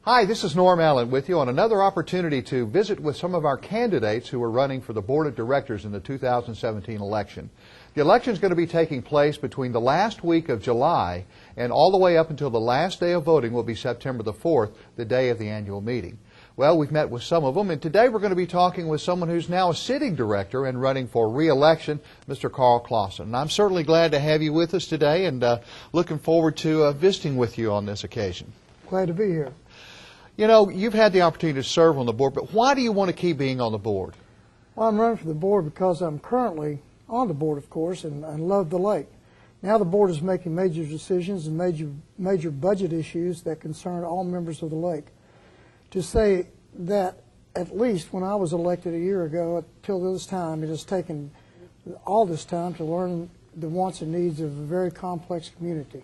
Hi, this is Norm Allen with you on another opportunity to visit with some of our candidates who are running for the Board of Directors in the 2017 election. The election is going to be taking place between the last week of July and all the way up until the last day of voting will be September the 4th, the day of the annual meeting. Well, we've met with some of them, and today we're going to be talking with someone who's now a sitting director and running for re-election, Mr. Carl Clausen. And I'm certainly glad to have you with us today and looking forward to visiting with you on this occasion. Glad to be here. You know, you've had the opportunity to serve on the board, but why do you want to keep being on the board? Well, I'm running for the board because I'm currently on the board, of course, and I love the lake. Now the board is making major decisions and major budget issues that concern all members of the lake. To say that, at least when I was elected a year ago, till this time, it has taken all this time to learn the wants and needs of a very complex community.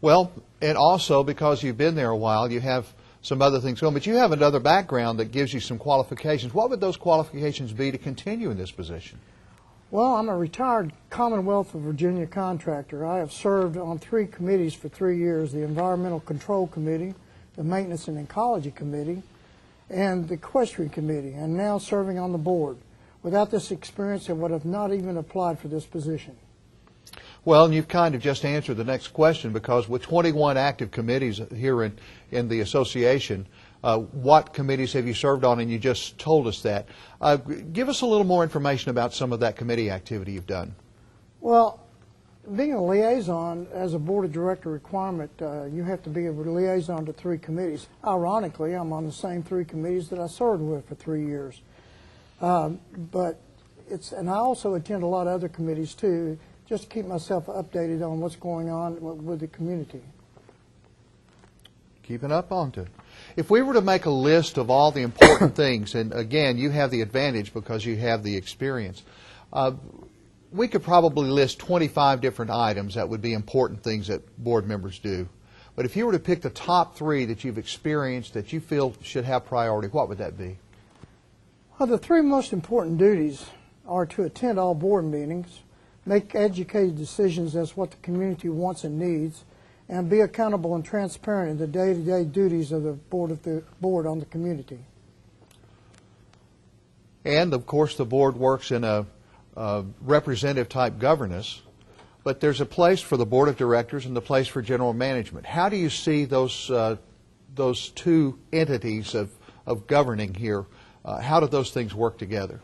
Well, and also because you've been there a while, you have some other things going, but you have another background that gives you some qualifications. What would those qualifications be to continue in this position? Well, I'm a retired Commonwealth of Virginia contractor. I have served on 3 committees for 3 years, the Environmental Control Committee, the Maintenance and Ecology Committee, and the Equestrian Committee, and now serving on the board. Without this experience, I would have not even applied for this position. Well, and you've kind of just answered the next question, because with 21 active committees here in the association, what committees have you served on? And you just told us that. Give us a little more information about some of that committee activity you've done. Well, being a liaison as a board of director requirement, you have to be a liaison to 3 committees. Ironically, I'm on the same 3 committees that I served with for 3 years. And I also attend a lot of other committees too, just to keep myself updated on what's going on with the community. Keeping up on it. If we were to make a list of all the important things, and again, you have the advantage because you have the experience, we could probably list 25 different items that would be important things that board members do. But if you were to pick the top 3 that you've experienced that you feel should have priority, what would that be? Well, the 3 most important duties are to attend all board meetings, make educated decisions as what the community wants and needs, and be accountable and transparent in the day-to-day duties of the board on the community. And, of course, the board works in a representative type governance, but there's a place for the board of directors and the place for general management. How do you see those 2 entities of governing here? How do those things work together?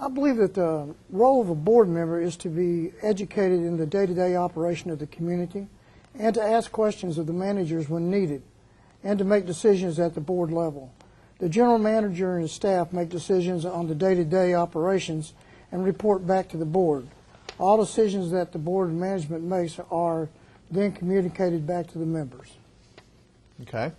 I believe that the role of a board member is to be educated in the day-to-day operation of the community and to ask questions of the managers when needed and to make decisions at the board level. The general manager and his staff make decisions on the day-to-day operations and report back to the board. All decisions that the board and management makes are then communicated back to the members. Okay.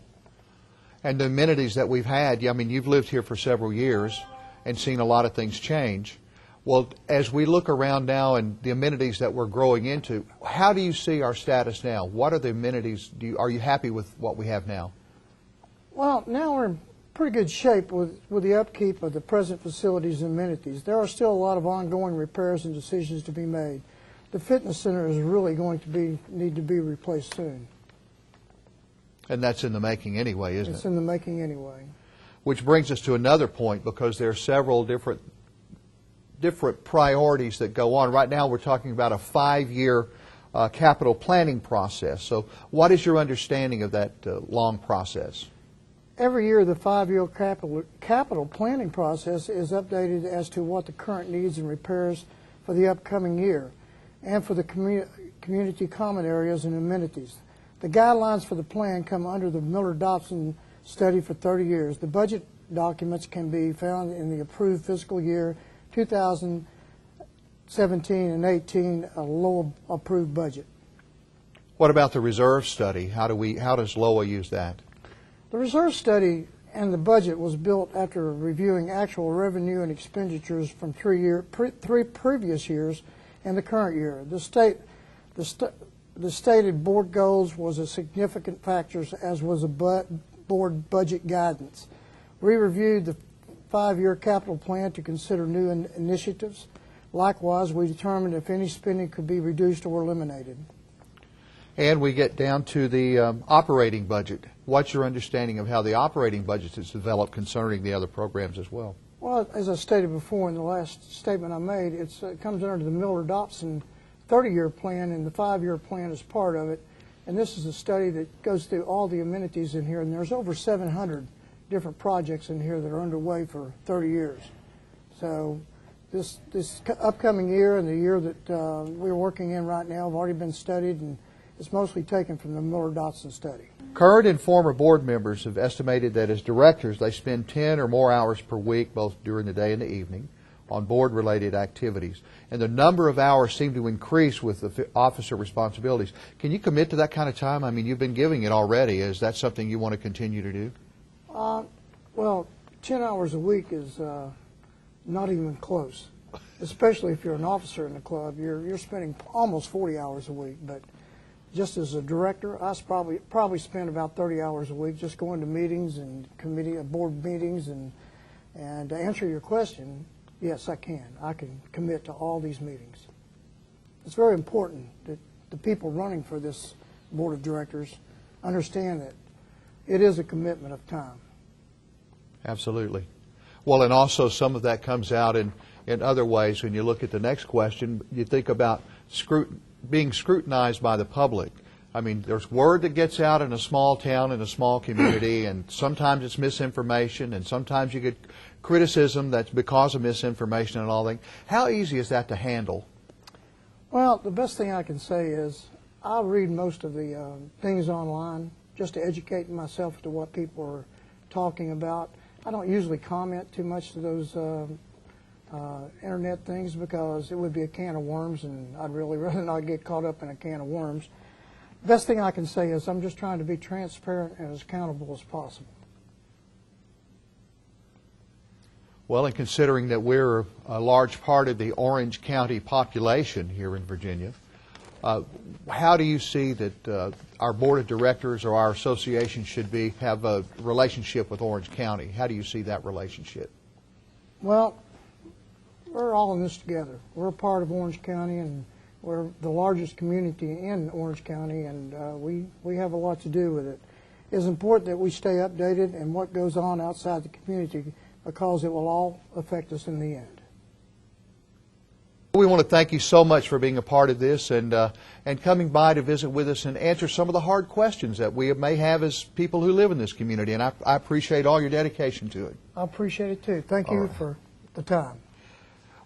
And the amenities that we've had, I mean, you've lived here for several years and seen a lot of things change. Well, as we look around now and the amenities that we're growing into, how do you see our status now? What are the amenities? Are you happy with what we have now? Well, now we're in pretty good shape with the upkeep of the present facilities and amenities. There are still a lot of ongoing repairs and decisions to be made. The fitness center is really going to need to be replaced soon. And that's in the making anyway, isn't it? It's in the making anyway. Which brings us to another point, because there are several different priorities that go on. Right now we're talking about a 5-year capital planning process. So what is your understanding of that long process? Every year the 5-year capital planning process is updated as to what the current needs and repairs for the upcoming year and for the community common areas and amenities. The guidelines for the plan come under the Miller-Dobson study for 30 years. The budget documents can be found in the approved fiscal year 2017 and 18 LOA approved budget. What about the reserve study? How does LOA use that? The reserve study and the budget was built after reviewing actual revenue and expenditures from 3 previous years and the current year. The stated board goals was a significant factor, as was a board budget guidance. We reviewed the 5-year capital plan to consider new initiatives. Likewise, we determined if any spending could be reduced or eliminated. And we get down to the operating budget. What's your understanding of how the operating budget is developed concerning the other programs as well? Well, as I stated before in the last statement I made, it comes under the Miller-Dobson 30-year plan, and the 5-year plan is part of it. And this is a study that goes through all the amenities in here, and there's over 700 different projects in here that are underway for 30 years. So this upcoming year and the year that we're working in right now have already been studied, and it's mostly taken from the Miller-Dobson study. Current and former board members have estimated that as directors, they spend 10 or more hours per week, both during the day and the evening, on board-related activities. And the number of hours seem to increase with the officer responsibilities. Can you commit to that kind of time? I mean, you've been giving it already. Is that something you want to continue to do? Well, 10 hours a week is not even close, especially if you're an officer in the club. You're spending almost 40 hours a week. But just as a director, I probably spend about 30 hours a week just going to meetings and board meetings. And to answer your question, yes, I can. I can commit to all these meetings. It's very important that the people running for this board of directors understand that it is a commitment of time. Absolutely. Well, and also some of that comes out in other ways. When you look at the next question, you think about being scrutinized by the public. I mean, there's word that gets out in a small town, in a small community, and sometimes it's misinformation, and sometimes you get criticism that's because of misinformation and all that. How easy is that to handle? Well, the best thing I can say is I read most of the things online just to educate myself as to what people are talking about. I don't usually comment too much to those internet things because it would be a can of worms, and I'd really rather not get caught up in a can of worms. Best thing I can say is I'm just trying to be transparent and as accountable as possible. Well, and considering that we're a large part of the Orange County population here in Virginia, how do you see that our board of directors or our association should have a relationship with Orange County? How do you see that relationship? Well, we're all in this together. We're a part of Orange County, and we're the largest community in Orange County, and we have a lot to do with it. It's important that we stay updated in what goes on outside the community because it will all affect us in the end. We want to thank you so much for being a part of this and coming by to visit with us and answer some of the hard questions that we may have as people who live in this community, and I appreciate all your dedication to it. I appreciate it too. Thank you for the time.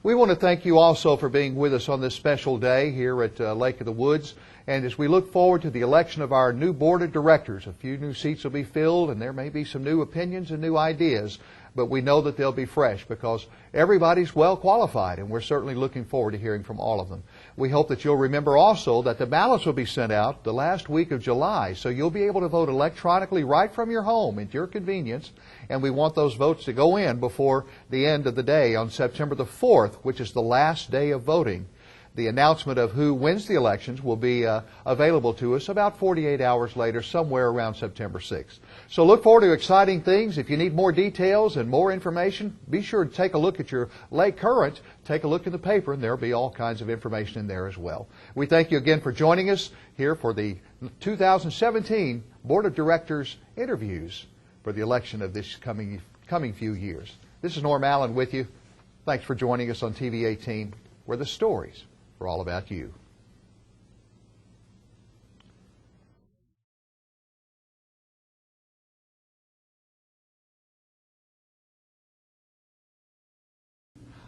We want to thank you also for being with us on this special day here at Lake of the Woods. And as we look forward to the election of our new board of directors, a few new seats will be filled and there may be some new opinions and new ideas, but we know that they'll be fresh because everybody's well qualified, and we're certainly looking forward to hearing from all of them. We hope that you'll remember also that the ballots will be sent out the last week of July, so you'll be able to vote electronically right from your home at your convenience, and we want those votes to go in before the end of the day on September the 4th, which is the last day of voting. The announcement of who wins the elections will be available to us about 48 hours later, somewhere around September 6th. So look forward to exciting things. If you need more details and more information, be sure to take a look at your Lake Current. Take a look in the paper, and there will be all kinds of information in there as well. We thank you again for joining us here for the 2017 Board of Directors interviews for the election of this coming few years. This is Norm Allen with you. Thanks for joining us on TV 18, where the stories are all about you.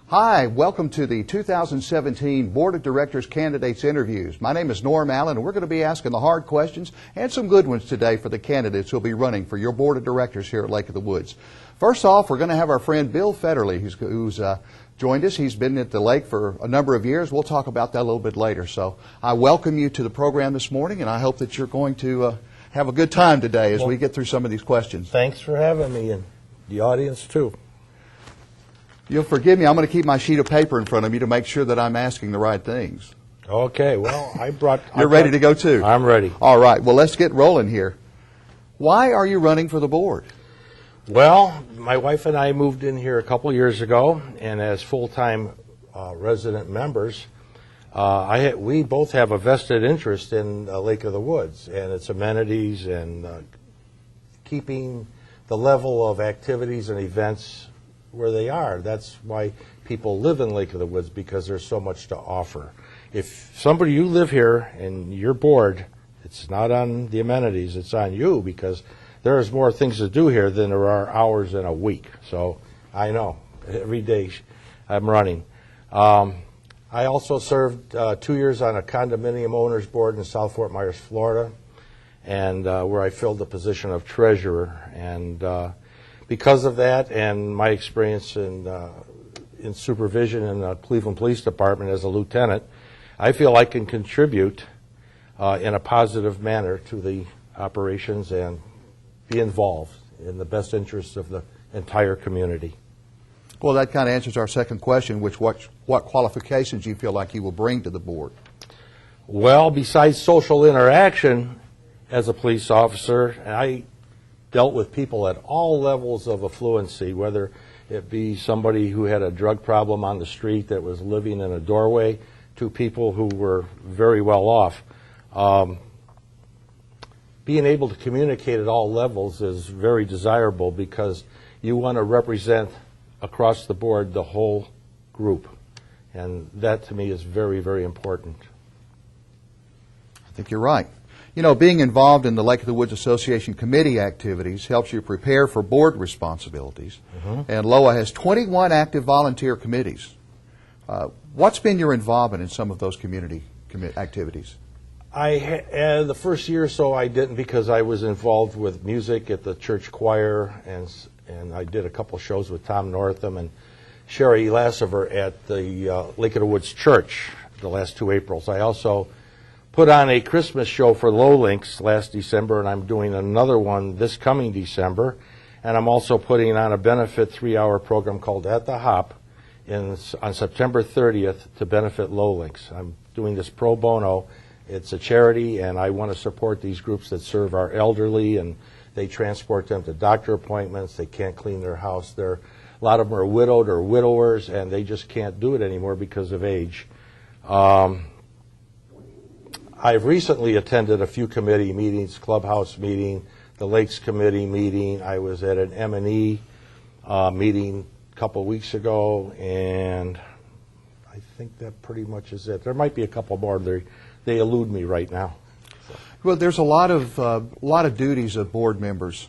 Hi, welcome to the 2017 Board of Directors Candidates Interviews. My name is Norm Allen, and we're going to be asking the hard questions and some good ones today for the candidates who will be running for your Board of Directors here at Lake of the Woods. First off, we're going to have our friend Bill Federle, who's joined us. He's been at the lake for a number of years. We'll talk about that a little bit later. So I welcome you to the program this morning, and I hope that you're going to have a good time today as we get through some of these questions. Thanks for having me, and the audience too. You'll forgive me, I'm going to keep my sheet of paper in front of me to make sure that I'm asking the right things. Okay, well, You're ready to go too? I'm ready. All right, well, let's get rolling here. Why are you running for the board? Well, my wife and I moved in here a couple years ago, and as full-time resident members, We both have a vested interest in Lake of the Woods and its amenities and keeping the level of activities and events where they are. That's why people live in Lake of the Woods, because there's so much to offer. If you live here and you're bored, it's not on the amenities, it's on you, because there's more things to do here than there are hours in a week. So I know, every day I'm running. I also served 2 years on a condominium owners board in South Fort Myers, Florida, and where I filled the position of treasurer. And because of that and my experience in supervision in the Cleveland Police Department as a lieutenant, I feel I can contribute in a positive manner to the operations and be involved in the best interests of the entire community. Well, that kind of answers our second question, which what qualifications you feel like you will bring to the board? Well, besides social interaction as a police officer, I dealt with people at all levels of affluency, whether it be somebody who had a drug problem on the street that was living in a doorway to people who were very well off. Being able to communicate at all levels is very desirable, because you want to represent across the board the whole group. And that to me is very, very important. I think you're right. You know, being involved in the Lake of the Woods Association committee activities helps you prepare for board responsibilities. And LOA has 21 active volunteer committees. What's been your involvement in some of those community activities? The first year or so I didn't, because I was involved with music at the church choir, and I did a couple shows with Tom Northam and Sherry Lassever at the Lake of the Woods Church the last 2 Aprils. I also put on a Christmas show for Low Links last December, and I'm doing another one this coming December. And I'm also putting on a benefit 3-hour program called At the Hop on September 30th to benefit Low Links. I'm doing this pro bono. It's a charity, and I want to support these groups that serve our elderly, and they transport them to doctor appointments. They can't clean their house. A lot of them are widowed or widowers, and they just can't do it anymore because of age. I've recently attended a few committee meetings, Clubhouse meeting, the Lakes Committee meeting. I was at an M&E meeting a couple of weeks ago, and I think that pretty much is it. There might be a couple more. They elude me right now. Well, there's a lot of duties of board members,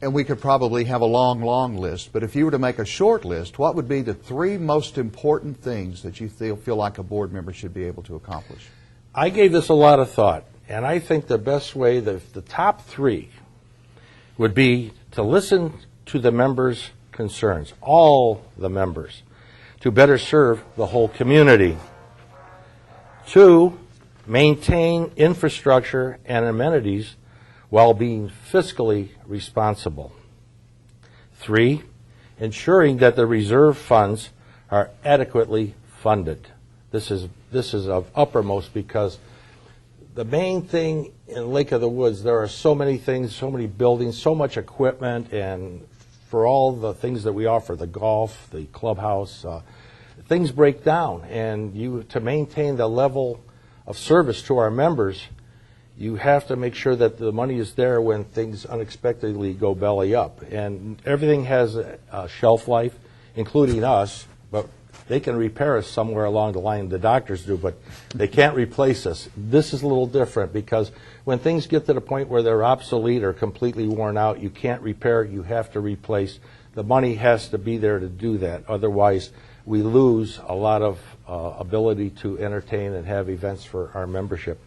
and we could probably have a long, long list. But if you were to make a short list, what would be the 3 most important things that you feel like a board member should be able to accomplish? I gave this a lot of thought, and I think the best way, the top 3, would be to listen to the members' concerns, all the members, to better serve the whole community. 2, maintain infrastructure and amenities while being fiscally responsible. 3, ensuring that the reserve funds are adequately funded. This is of uppermost, because the main thing in Lake of the Woods, there are so many things, so many buildings, so much equipment, and for all the things that we offer, the golf, the clubhouse, things break down, and to maintain the level of service to our members, you have to make sure that the money is there when things unexpectedly go belly up. And everything has a shelf life, including us, but they can repair us somewhere along the line, the doctors do, but they can't replace us. This is a little different, because when things get to the point where they're obsolete or completely worn out, you can't repair, you have to replace. The money has to be there to do that. Otherwise, we lose a lot of ability to entertain and have events for our membership.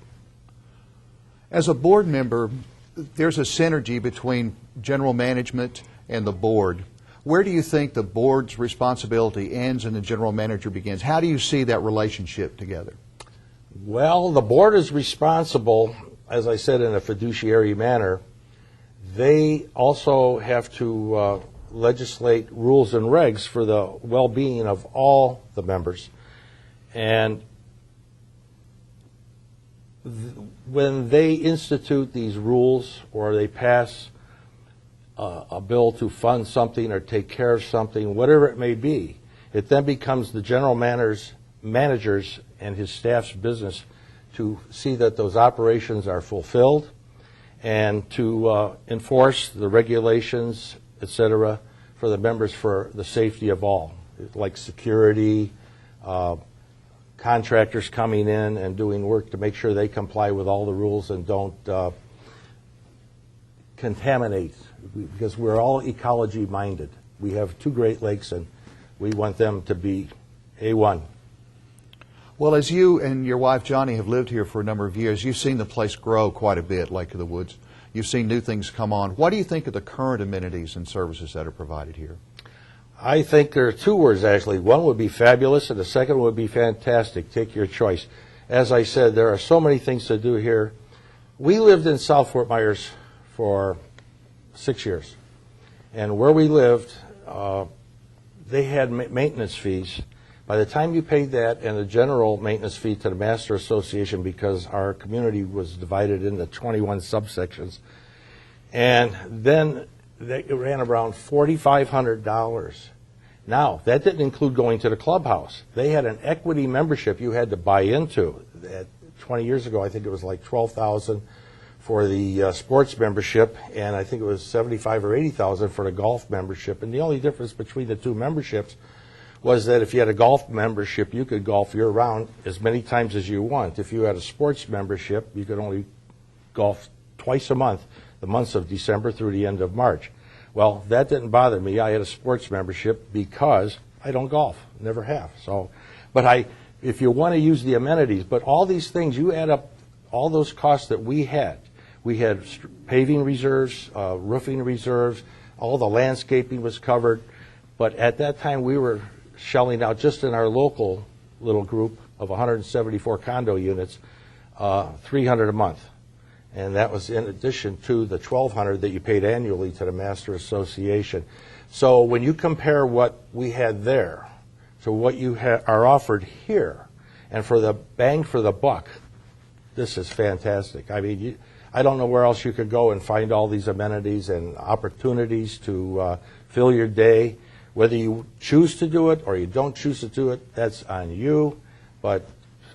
As a board member, there's a synergy between general management and the board. Where do you think the board's responsibility ends and the general manager begins? How do you see that relationship together? Well, the board is responsible, as I said, in a fiduciary manner. They also have to legislate rules and regs for the well-being of all the members. And when they institute these rules, or they pass a bill to fund something or take care of something, whatever it may be, it then becomes the general manager's managers and his staff's business to see that those operations are fulfilled and to enforce the regulations, et cetera, for the members for the safety of all, like security, contractors coming in and doing work to make sure they comply with all the rules and don't contaminate, because we're all ecology minded. We have 2 Great Lakes and we want them to be A1. Well, as you and your wife Johnny have lived here for a number of years, you've seen the place grow quite a bit, Lake of the Woods. You've seen new things come on. What do you think of the current amenities and services that are provided here? I think there are 2 words, actually. One would be fabulous, and the second would be fantastic. Take your choice. As I said, there are so many things to do here. We lived in South Fort Myers for 6 years, and where we lived, they had maintenance fees. By the time you paid that and the general maintenance fee to the Master Association, because our community was divided into 21 subsections, and then it ran around $4,500. Now, that didn't include going to the clubhouse. They had an equity membership you had to buy into. 20 years ago, I think it was like $12,000 for the sports membership, and I think it was $75,000 or $80,000 for the golf membership. And the only difference between the 2 memberships was that if you had a golf membership, you could golf year-round as many times as you want. If you had a sports membership, you could only golf twice a month, the months of December through the end of March. Well, that didn't bother me. I had a sports membership because I don't golf, never have. So, but if you want to use the amenities, but all these things, you add up all those costs that we had. We had paving reserves, roofing reserves, all the landscaping was covered. But at that time, we were shelling out, just in our local little group of 174 condo units, $300 a month. And that was in addition to the $1,200 that you paid annually to the Master Association. So when you compare what we had there to what you are offered here, and for the bang for the buck, this is fantastic. I mean, I don't know where else you could go and find all these amenities and opportunities to fill your day. Whether you choose to do it or you don't choose to do it, that's on you. But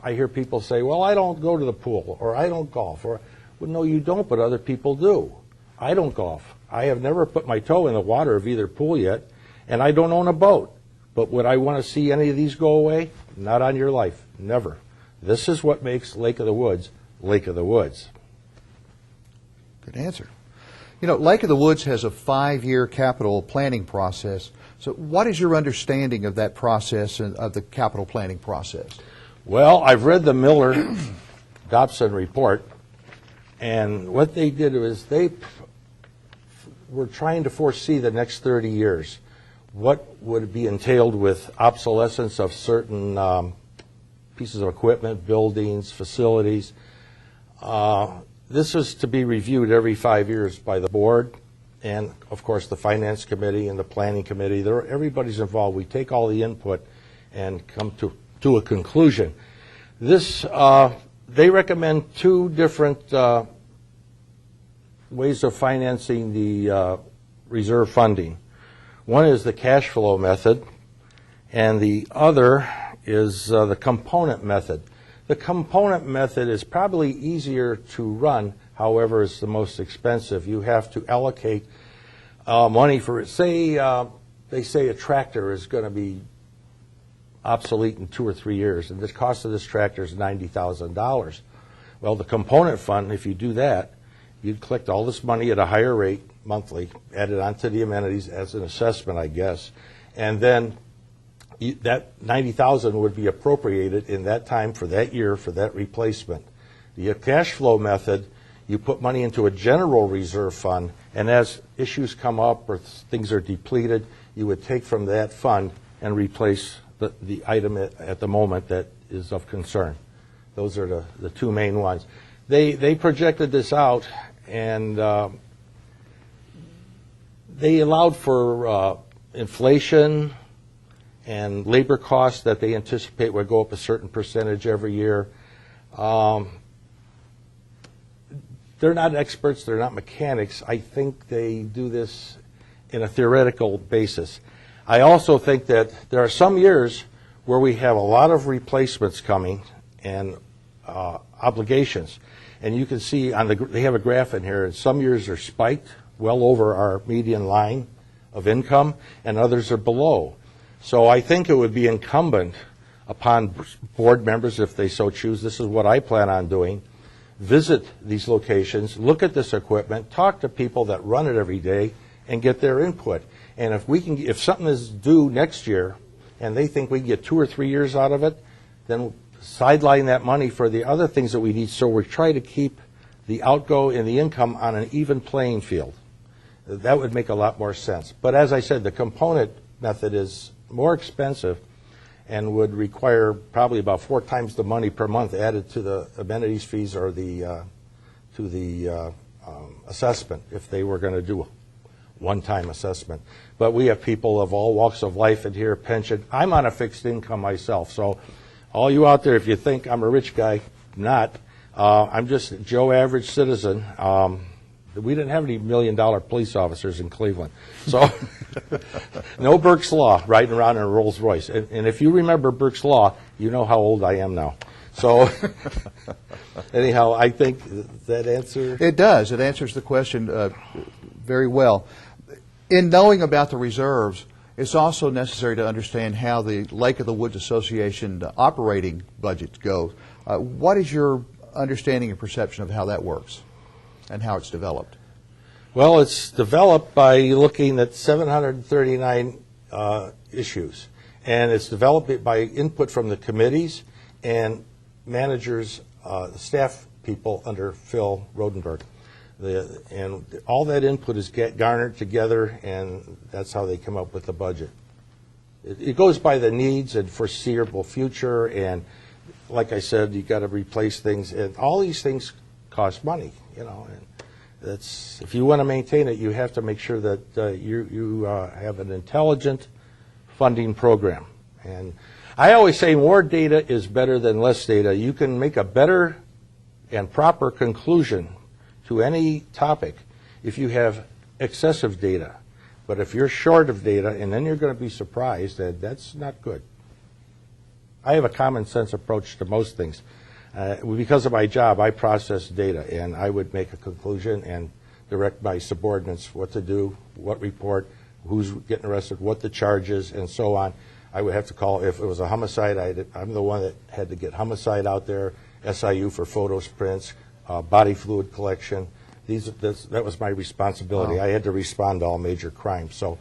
I hear people say, well, I don't go to the pool, or I don't golf, or, well, no, you don't, but other people do. I don't golf. I have never put my toe in the water of either pool yet, and I don't own a boat. But would I want to see any of these go away? Not on your life. Never. This is what makes Lake of the Woods Lake of the Woods. Good answer. You know, Lake of the Woods has a 5-year capital planning process. So what is your understanding of that process and of the capital planning process? Well, I've read the Miller-Dobson report, and what they did was they were trying to foresee the next 30 years. What would be entailed with obsolescence of certain pieces of equipment, buildings, facilities. This is to be reviewed every 5 years by the board and, of course, the Finance Committee and the Planning Committee. Everybody's involved. We take all the input and come to a conclusion. They recommend 2 different ways of financing the reserve funding. One is the cash flow method, and the other is the component method. The component method is probably easier to run, however, it's the most expensive. You have to allocate money for it. Say, they say a tractor is going to be obsolete in 2 or 3 years, and the cost of this tractor is $90,000. Well, the component fund, if you do that, you'd collect all this money at a higher rate monthly, add it onto the amenities as an assessment, I guess, and then that $90,000 would be appropriated in that time for that year for that replacement. The cash flow method, you put money into a general reserve fund, and as issues come up or things are depleted, you would take from that fund and replace the item at the moment that is of concern. Those are the 2 main ones. They projected this out, and they allowed for inflation and labor costs that they anticipate would go up a certain percentage every year. They're not experts, they're not mechanics. I think they do this in a theoretical basis. I also think that there are some years where we have a lot of replacements coming and obligations. And you can see they have a graph in here, and some years are spiked well over our median line of income, and others are below. So I think it would be incumbent upon board members, if they so choose, this is what I plan on doing, visit these locations, look at this equipment, talk to people that run it every day, and get their input. And if something is due next year, and they think we can get 2 or 3 years out of it, then sideline that money for the other things that we need. So we try to keep the outgo and the income on an even playing field. That would make a lot more sense. But as I said, the component method is more expensive and would require probably about 4 times the money per month added to the amenities fees or to the assessment if they were going to do a one-time assessment. But we have people of all walks of life in here, pension. I'm on a fixed income myself, so all you out there, if you think I'm a rich guy, not. I'm just a Joe average citizen. We didn't have any $1 million police officers in Cleveland. So no Burke's Law riding around in a Rolls Royce. And if you remember Burke's Law, you know how old I am now. So anyhow, I think that answer. It does. It answers the question very well. In knowing about the reserves, it's also necessary to understand how the Lake of the Woods Association operating budgets go. What is your understanding and perception of how that works and how it's developed? Well, it's developed by looking at 739 issues, and it's developed by input from the committees and managers, staff people under Phil Rodenberg. And all that input is garnered together, and that's how they come up with the budget. It goes by the needs and foreseeable future, and like I said, you got to replace things, and all these things cost money, you know. And that's, if you want to maintain it, you have to make sure that you have an intelligent funding program. And I always say more data is better than less data. You can make a better and proper conclusion to any topic if you have excessive data. But if you're short of data, and then you're going to be surprised, that's not good. I have a common sense approach to most things. Because of my job, I process data, and I would make a conclusion and direct my subordinates what to do, what report, who's getting arrested, what the charge is, and so on. I would have to call, if it was a homicide, I'm the one that had to get homicide out there, SIU for photos, prints, body fluid collection. That was my responsibility. Wow. I had to respond to all major crimes. So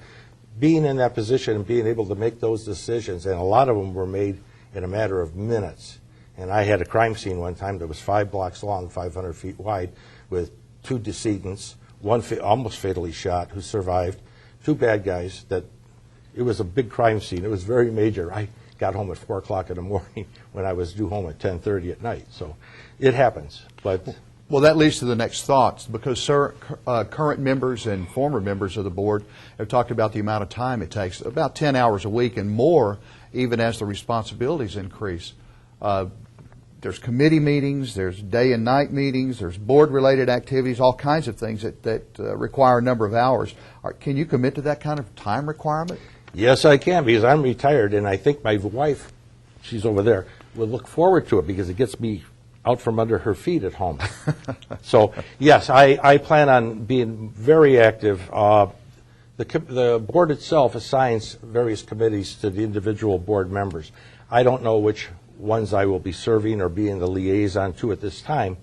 being in that position and being able to make those decisions, and a lot of them were made in a matter of minutes. And I had a crime scene one time that was 5 blocks long, 500 feet wide, with 2 decedents, one almost fatally shot who survived, 2 bad guys. It was a big crime scene. It was very major. I got home at 4 o'clock in the morning when I was due home at 10:30 at night. So it happens. But well, that leads to the next thoughts, because current members and former members of the board have talked about the amount of time it takes, about 10 hours a week and more, even as the responsibilities increase. There's committee meetings, there's day and night meetings, there's board-related activities, all kinds of things that require a number of hours. Can you commit to that kind of time requirement? Yes, I can, because I'm retired, and I think my wife, she's over there, will look forward to it because it gets me out from under her feet at home. So, yes, I plan on being very active. The board itself assigns various committees to the individual board members. I don't know which ones I will be serving or being the liaison to at this time,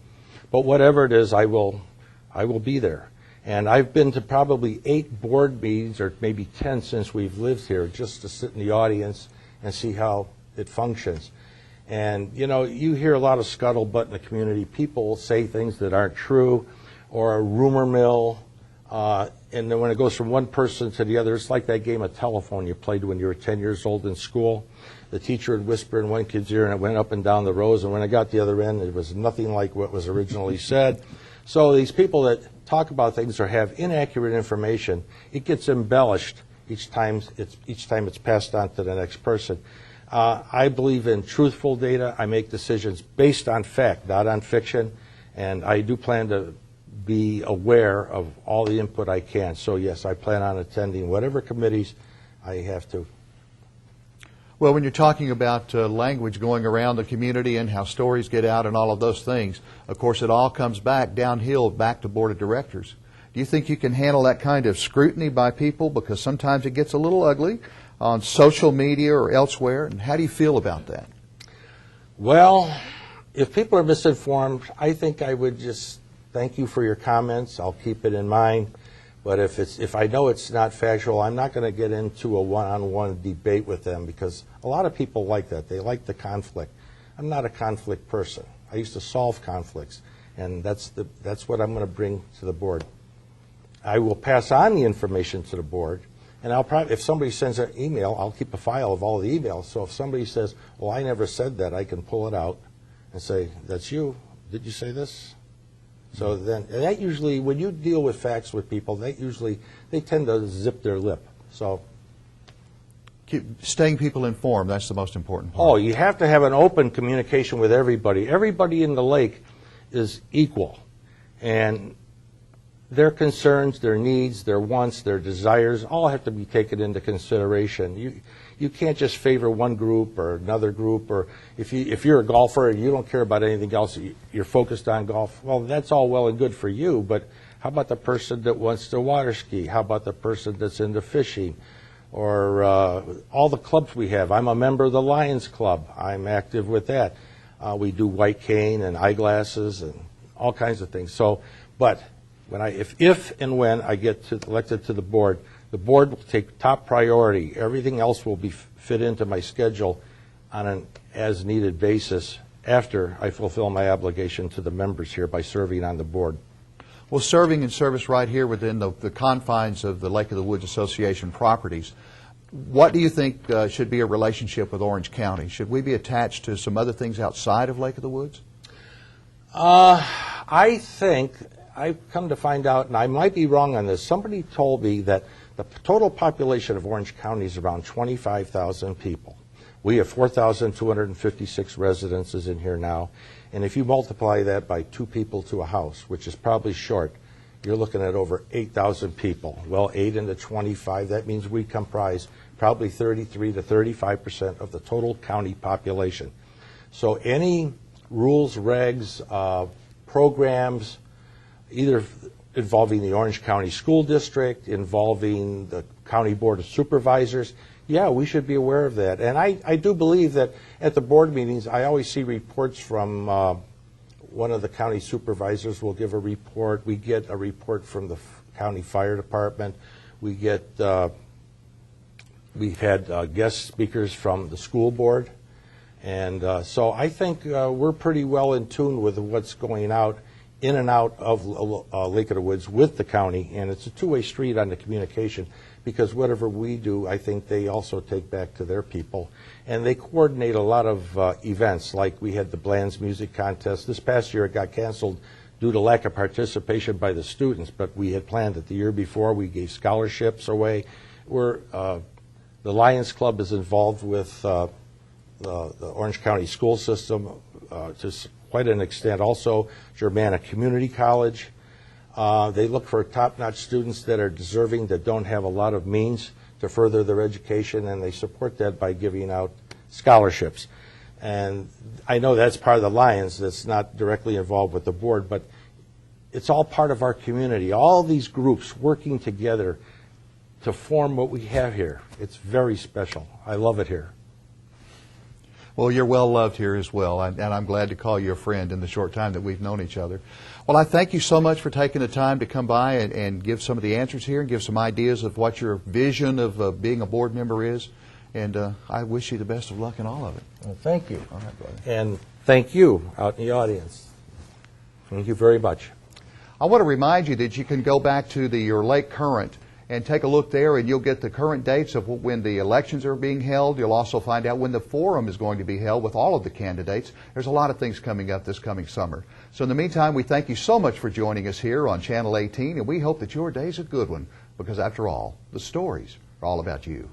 but whatever it is, I will be there. And I've been to probably 8 board meetings, or maybe 10 since we've lived here, just to sit in the audience and see how it functions. And, you know, you hear a lot of scuttlebutt in the community. People say things that aren't true, or a rumor mill. And then when it goes from one person to the other, it's like that game of telephone you played when you were 10 years old in school. The teacher would whisper in one kid's ear, and it went up and down the rows. And when I got the other end, it was nothing like what was originally said. So these people that talk about things or have inaccurate information, it gets embellished each time it's passed on to the next person. I believe in truthful data. I make decisions based on fact, not on fiction, and I do plan to be aware of all the input I can. So yes, I plan on attending whatever committees I have to. Well, when you're talking about language going around the community and how stories get out and all of those things, of course, it all comes back downhill, back to Board of Directors. Do you think you can handle that kind of scrutiny by people? Because sometimes it gets a little ugly on social media or elsewhere. And how do you feel about that? Well, if people are misinformed, I think I would just thank you for your comments. I'll keep it in mind. But if I know it's not factual, I'm not going to get into a one-on-one debate with them, because a lot of people like that. They like the conflict. I'm not a conflict person. I used to solve conflicts, and that's what I'm going to bring to the board. I will pass on the information to the board, and I'll probably, if somebody sends an email, I'll keep a file of all the emails. So if somebody says, well, I never said that, I can pull it out and say, that's you. Did you say this? So then, and that usually, when you deal with facts with people, they tend to zip their lip. So Keep staying people informed, that's the most important part. Oh, you have to have an open communication with everybody. Everybody in the lake is equal. And their concerns, their needs, their wants, their desires, all have to be taken into consideration. You can't just favor one group or another group, or if you're a golfer and you don't care about anything else, you're focused on golf, well, that's all well and good for you, but how about the person that wants to water ski? How about the person that's into fishing? Or all the clubs we have. I'm a member of the Lions Club. I'm active with that. We do white cane and eyeglasses and all kinds of things. So, but if and when I get elected to the board will take top priority. Everything else will be fit into my schedule on an as-needed basis after I fulfill my obligation to the members here by serving on the board. Well, serving in service right here within the confines of the Lake of the Woods Association properties, what do you think should be a relationship with Orange County? Should we be attached to some other things outside of Lake of the Woods? I think, I've come to find out, and I might be wrong on this, somebody told me that the total population of Orange County is around 25,000 people. We have 4,256 residences in here now, and if you multiply that by 2 people to a house, which is probably short, you're looking at over 8,000 people. Well, 8 into 25, that means we comprise probably 33 to 35% of the total county population. So any rules, regs, programs, either involving the Orange County School District, involving the County Board of Supervisors, yeah, we should be aware of that. And I do believe that at the board meetings, I always see reports from one of the county supervisors will give a report. We get a report from the county fire department. We get, we've had guest speakers from the school board. And so I think we're pretty well in tune with what's going out in and out of Lake of the Woods with the county, and it's a two-way street on the communication, because whatever we do, I think they also take back to their people. And they coordinate a lot of events, like we had the Bland's Music Contest. This past year it got canceled due to lack of participation by the students, but we had planned it the year before. We gave scholarships away. The Lions Club is involved with the Orange County school system to quite an extent. Also, Germanna Community College. They look for top-notch students that are deserving, that don't have a lot of means to further their education, and they support that by giving out scholarships. And I know that's part of the Lions that's not directly involved with the board, but it's all part of our community. All these groups working together to form what we have here. It's very special. I love it here. Well, you're well loved here as well, and I'm glad to call you a friend in the short time that we've known each other. Well, I thank you so much for taking the time to come by and give some of the answers here and give some ideas of what your vision of being a board member is. And I wish you the best of luck in all of it. Well, thank you. All right, brother. And thank you out in the audience. Thank you very much. I want to remind you that you can go back to your Lake Current and take a look there, and you'll get the current dates of when the elections are being held. You'll also find out when the forum is going to be held with all of the candidates. There's a lot of things coming up this coming summer. So in the meantime, we thank you so much for joining us here on Channel 18, and we hope that your day's a good one, because after all, the stories are all about you.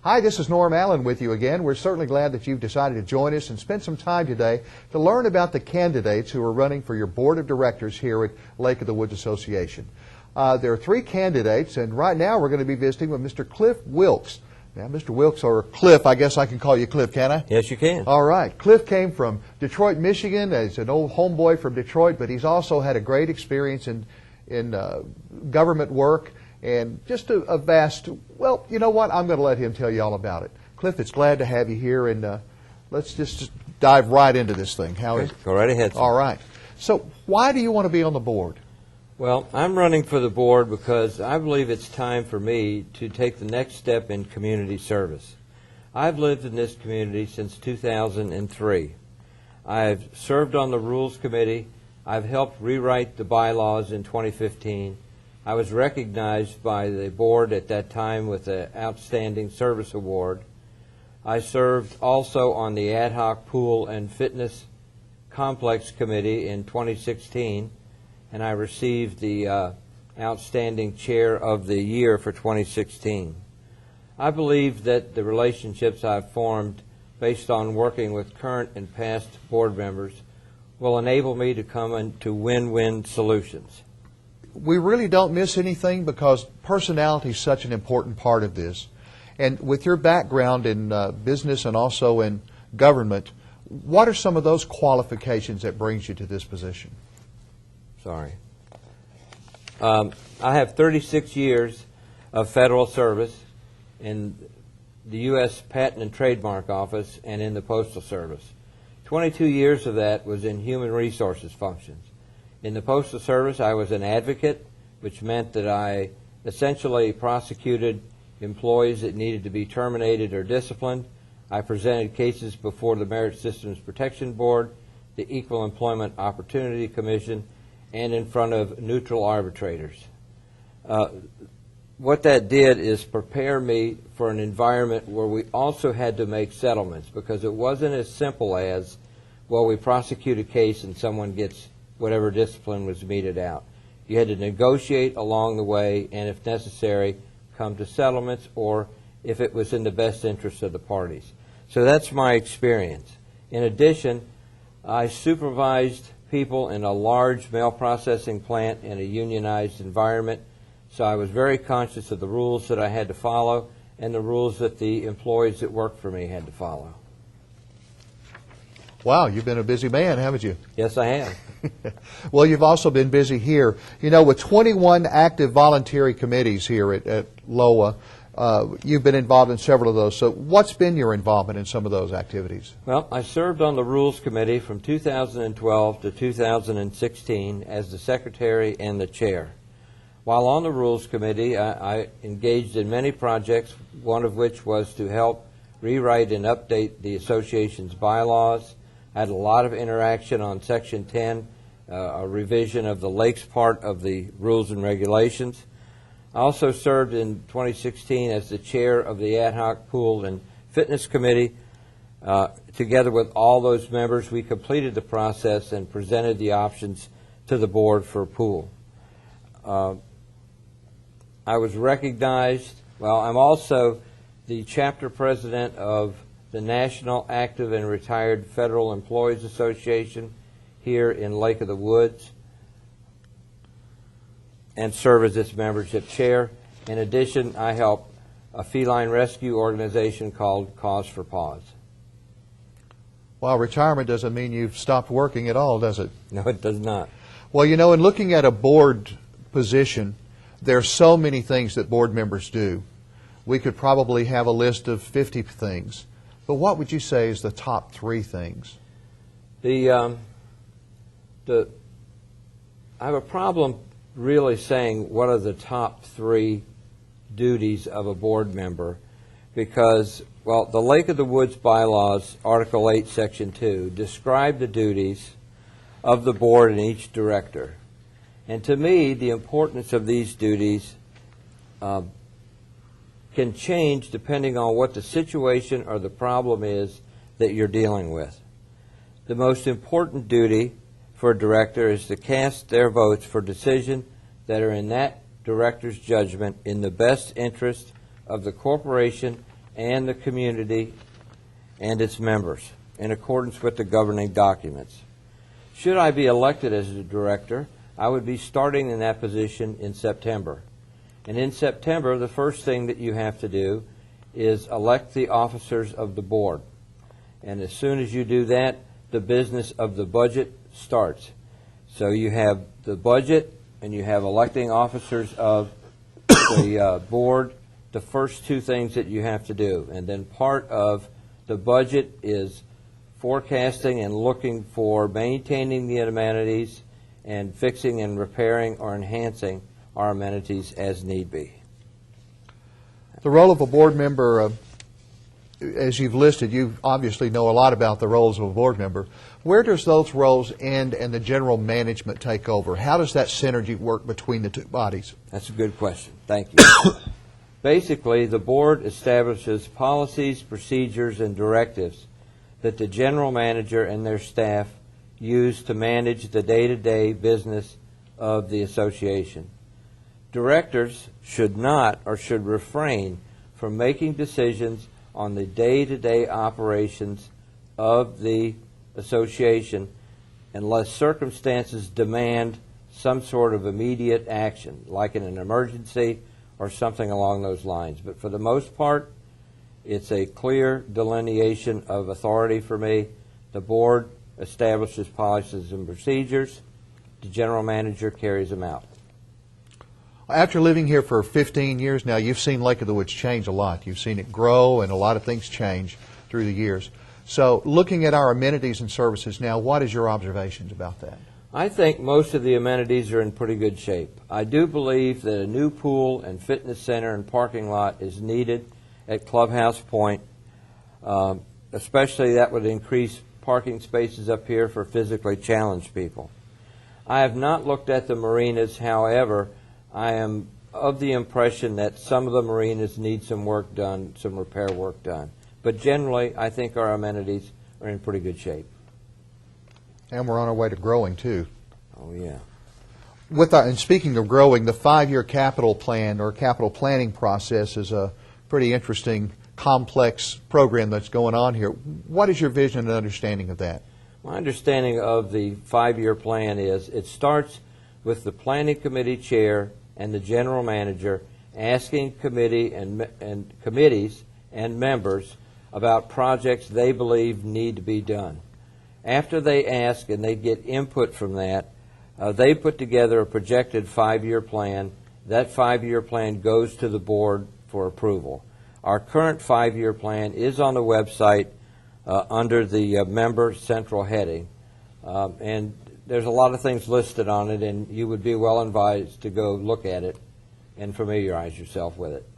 Hi, this is Norm Allen with you again. We're certainly glad that you've decided to join us and spend some time today to learn about the candidates who are running for your board of directors here at Lake of the Woods Association. There are 3 candidates, and right now we're going to be visiting with Mr. Cliff Wilkes. Now, Mr. Wilkes, or Cliff, I guess I can call you Cliff, can I? Yes, you can. All right. Cliff came from Detroit, Michigan. He's an old homeboy from Detroit, but he's also had a great experience in government work and just a vast, well, you know what? I'm going to let him tell you all about it. Cliff, it's glad to have you here, and let's just dive right into this thing. How is it? Go right ahead, sir. All right. So why do you want to be on the board? Well, I'm running for the board because I believe it's time for me to take the next step in community service. I've lived in this community since 2003. I've served on the Rules Committee. I've helped rewrite the bylaws in 2015. I was recognized by the board at that time with the Outstanding Service Award. I served also on the Ad Hoc Pool and Fitness Complex Committee in 2016, and I received the Outstanding Chair of the Year for 2016. I believe that the relationships I've formed based on working with current and past board members will enable me to come into win-win solutions. We really don't miss anything because personality is such an important part of this. And with your background in business and also in government, what are some of those qualifications that brings you to this position? Sorry. I have 36 years of federal service in the U.S. Patent and Trademark Office and in the Postal Service. 22 years of that was in human resources functions. In the Postal Service, I was an advocate, which meant that I essentially prosecuted employees that needed to be terminated or disciplined. I presented cases before the Merit Systems Protection Board, the Equal Employment Opportunity Commission, and in front of neutral arbitrators. What that did is prepare me for an environment where we also had to make settlements, because it wasn't as simple as, well, we prosecute a case and someone gets whatever discipline was meted out. You had to negotiate along the way, and if necessary, come to settlements, or if it was in the best interest of the parties. So that's my experience. In addition, I supervised people in a large mail processing plant in a unionized environment, so I was very conscious of the rules that I had to follow and the rules that the employees that worked for me had to follow. Wow, you've been a busy man, haven't you? Yes, I have. Well, you've also been busy here. You know, with 21 active voluntary committees here at LOA, you've been involved in several of those. So what's been your involvement in some of those activities? Well, I served on the Rules Committee from 2012 to 2016 as the Secretary and the Chair. While on the Rules Committee, I engaged in many projects, one of which was to help rewrite and update the association's bylaws. I had a lot of interaction on Section 10, a revision of the Lakes part of the rules and regulations. I also served in 2016 as the chair of the Ad Hoc Pool and Fitness Committee. Together with all those members, we completed the process and presented the options to the board for pool. I was recognized, well, I'm also the chapter president of the National Active and Retired Federal Employees Association here in Lake of the Woods, and serve as its membership chair. In addition, I help a feline rescue organization called Cause for Paws. Well, retirement doesn't mean you've stopped working at all, does it? No, it does not. Well, you know, in looking at a board position, there are so many things that board members do. We could probably have a list of 50 things. But what would you say is the top 3 things? I have a problem really saying what are the top 3 duties of a board member, because, well, the Lake of the Woods bylaws, Article 8, Section 2, describe the duties of the board and each director. And to me, the importance of these duties can change depending on what the situation or the problem is that you're dealing with. The most important duty for a director is to cast their votes for decisions that are in that director's judgment in the best interest of the corporation and the community and its members in accordance with the governing documents. Should I be elected as a director, I would be starting in that position in September. And in September, the first thing that you have to do is elect the officers of the board. And as soon as you do that, the business of the budget starts. So you have the budget and you have electing officers of the board, the first two things that you have to do. And then part of the budget is forecasting and looking for maintaining the amenities and fixing and repairing or enhancing our amenities as need be. The role of a board member, as you've listed, you obviously know a lot about the roles of a board member. Where does those roles end and the general management take over? How does that synergy work between the two bodies? That's a good question. Thank you. Basically, the board establishes policies, procedures, and directives that the general manager and their staff use to manage the day-to-day business of the association. Directors should not or should refrain from making decisions on the day-to-day operations of the association unless circumstances demand some sort of immediate action, like in an emergency or something along those lines. But for the most part, it's a clear delineation of authority for me. The board establishes policies and procedures. The general manager carries them out. After living here for 15 years now, you've seen Lake of the Woods change a lot. You've seen it grow and a lot of things change through the years. So looking at our amenities and services now, what is your observations about that? I think most of the amenities are in pretty good shape. I do believe that a new pool and fitness center and parking lot is needed at Clubhouse Point. Especially that would increase parking spaces up here for physically challenged people. I have not looked at the marinas, however, I am of the impression that some of the marinas need some work done, some repair work done. But generally, I think our amenities are in pretty good shape. And we're on our way to growing, too. Oh, yeah. And speaking of growing, the 5-year capital plan or capital planning process is a pretty interesting, complex program that's going on here. What is your vision and understanding of that? My understanding of the 5-year plan is it starts with the planning committee chair and the general manager asking committees and members about projects they believe need to be done. After they ask and they get input from that, they put together a projected 5-year plan. That 5-year plan goes to the board for approval. Our current 5-year plan is on the website under the member central heading. And there's a lot of things listed on it, and you would be well advised to go look at it and familiarize yourself with it.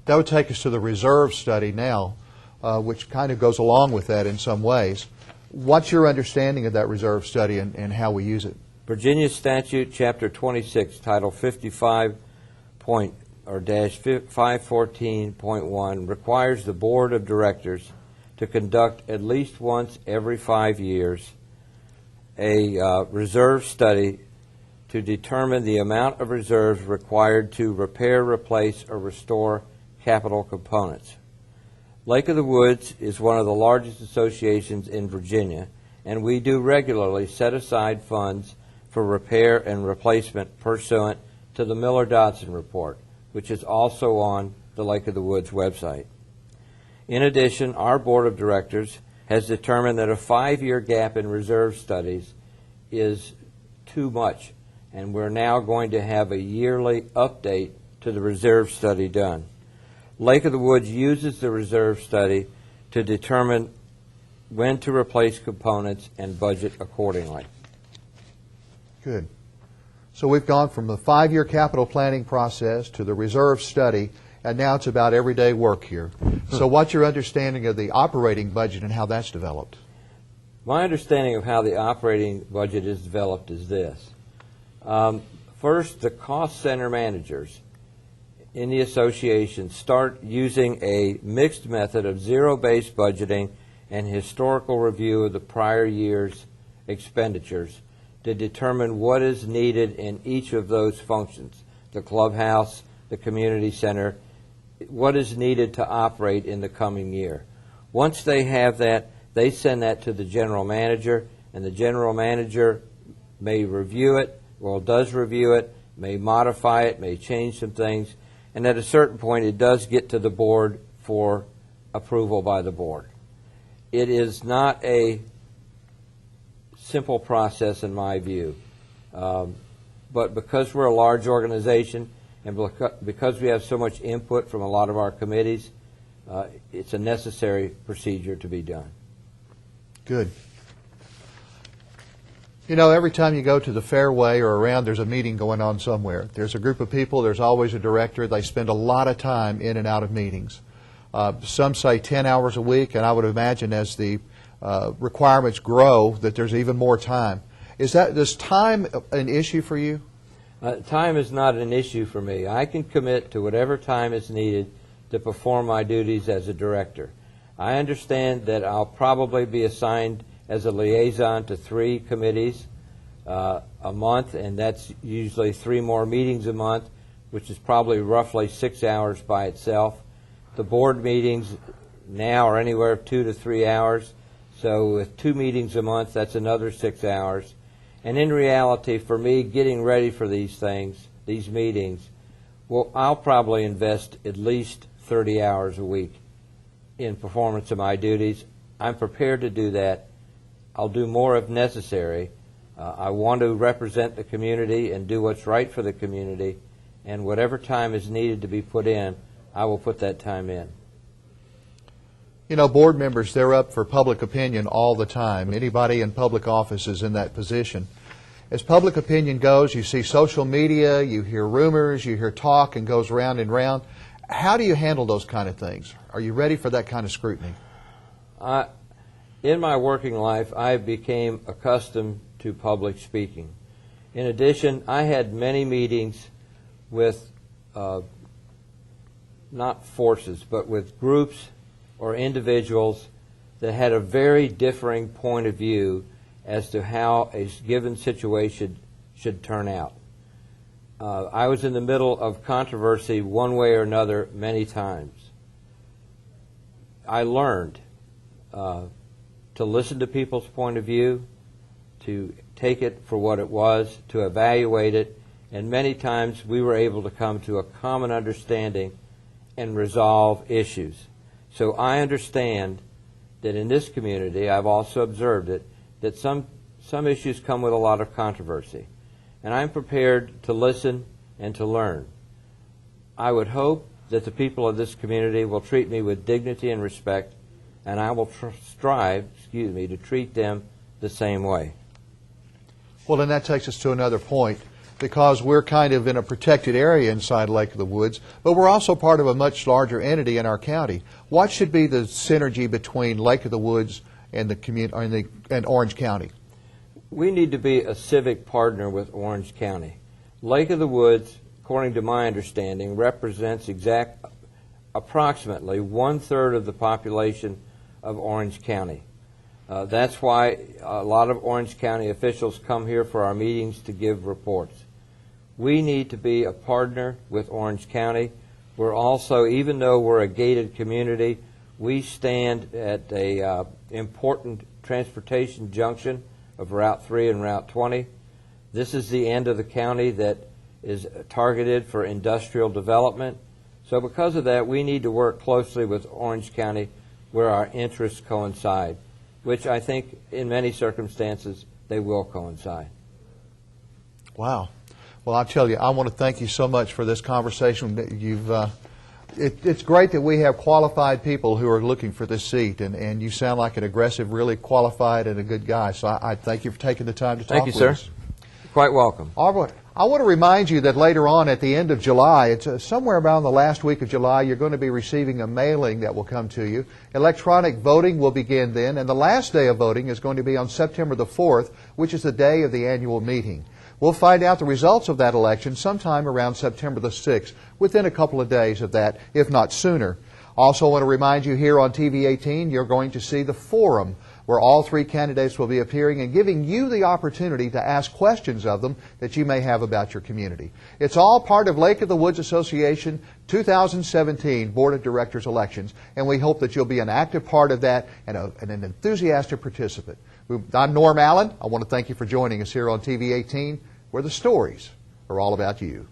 That would take us to the reserve study now, which kind of goes along with that in some ways. What's your understanding of that reserve study and how we use it? Virginia Statute, Chapter 26, Title 514.1 requires the Board of Directors to conduct at least once every 5 years a reserve study to determine the amount of reserves required to repair, replace, or restore capital components. Lake of the Woods is one of the largest associations in Virginia, and we do regularly set aside funds for repair and replacement pursuant to the Miller-Dodson report, which is also on the Lake of the Woods website. In addition, our Board of Directors has determined that a 5-year gap in reserve studies is too much, and we're now going to have a yearly update to the reserve study done. Lake of the Woods uses the reserve study to determine when to replace components and budget accordingly. Good. So we've gone from the 5-year capital planning process to the reserve study, and now it's about everyday work here. So what's your understanding of the operating budget and how that's developed? My understanding of how the operating budget is developed is this. First, the cost center managers in the association start using a mixed method of zero-based budgeting and historical review of the prior year's expenditures to determine what is needed in each of those functions, the clubhouse, the community center, what is needed to operate in the coming year. Once they have that, they send that to the general manager, and the general manager may review it, or does review it, may modify it, may change some things, and at a certain point it does get to the board for approval by the board. It is not a simple process in my view, but because we're a large organization and because we have so much input from a lot of our committees, it's a necessary procedure to be done. Good. You know, every time you go to the fairway or around, there's a meeting going on somewhere. There's a group of people, there's always a director. They spend a lot of time in and out of meetings. Some say 10 hours a week, and I would imagine as the requirements grow that there's even more time. Is time an issue for you? Time is not an issue for me. I can commit to whatever time is needed to perform my duties as a director. I understand that I'll probably be assigned as a liaison to 3 committees a month, and that's usually 3 more meetings a month, which is probably roughly 6 hours by itself. The board meetings now are anywhere 2 to 3 hours, so with 2 meetings a month, that's another 6 hours. And in reality, for me, getting ready for these things, these meetings, well, I'll probably invest at least 30 hours a week in performance of my duties. I'm prepared to do that. I'll do more if necessary. I want to represent the community and do what's right for the community, and whatever time is needed to be put in, I will put that time in. You know, board members, they're up for public opinion all the time. Anybody in public office is in that position. As public opinion goes, you see social media, you hear rumors, you hear talk, and goes round and round. How do you handle those kind of things? Are you ready for that kind of scrutiny? In my working life, I became accustomed to public speaking. In addition, I had many meetings with, not forces, but with groups or individuals that had a very differing point of view as to how a given situation should turn out. I was in the middle of controversy one way or another many times. I learned to listen to people's point of view, to take it for what it was, to evaluate it, and many times we were able to come to a common understanding and resolve issues. So I understand that in this community, I've also observed it, that some issues come with a lot of controversy. And I'm prepared to listen and to learn. I would hope that the people of this community will treat me with dignity and respect, and I will strive, to treat them the same way. Well, then that takes us to another point, because we're kind of in a protected area inside Lake of the Woods, but we're also part of a much larger entity in our county. What should be the synergy between Lake of the Woods and and Orange County? We need to be a civic partner with Orange County. Lake of the Woods, according to my understanding, represents approximately 1/3 of the population of Orange County. That's why a lot of Orange County officials come here for our meetings to give reports. We need to be a partner with Orange County. We're also, even though we're a gated community, we stand at a important transportation junction of Route 3 and Route 20. This is the end of the county that is targeted for industrial development. So because of that, we need to work closely with Orange County where our interests coincide, which I think in many circumstances they will coincide. Wow. Well, I'll tell you, I want to thank you so much for this conversation. It's great that we have qualified people who are looking for this seat, and you sound like an aggressive, really qualified, and a good guy. So I thank you for taking the time to talk with us. Thank you, sir. Quite welcome. All right. I want to remind you that later on at the end of July, it's somewhere around the last week of July, you're going to be receiving a mailing that will come to you. Electronic voting will begin then, and the last day of voting is going to be on September the 4th, which is the day of the annual meeting. We'll find out the results of that election sometime around September the 6th, within a couple of days of that, if not sooner. Also want to remind you here on TV 18, you're going to see the forum where all three candidates will be appearing and giving you the opportunity to ask questions of them that you may have about your community. It's all part of Lake of the Woods Association 2017 Board of Directors elections, and we hope that you'll be an active part of that and an enthusiastic participant. I'm Norm Allen. I want to thank you for joining us here on TV 18, where the stories are all about you.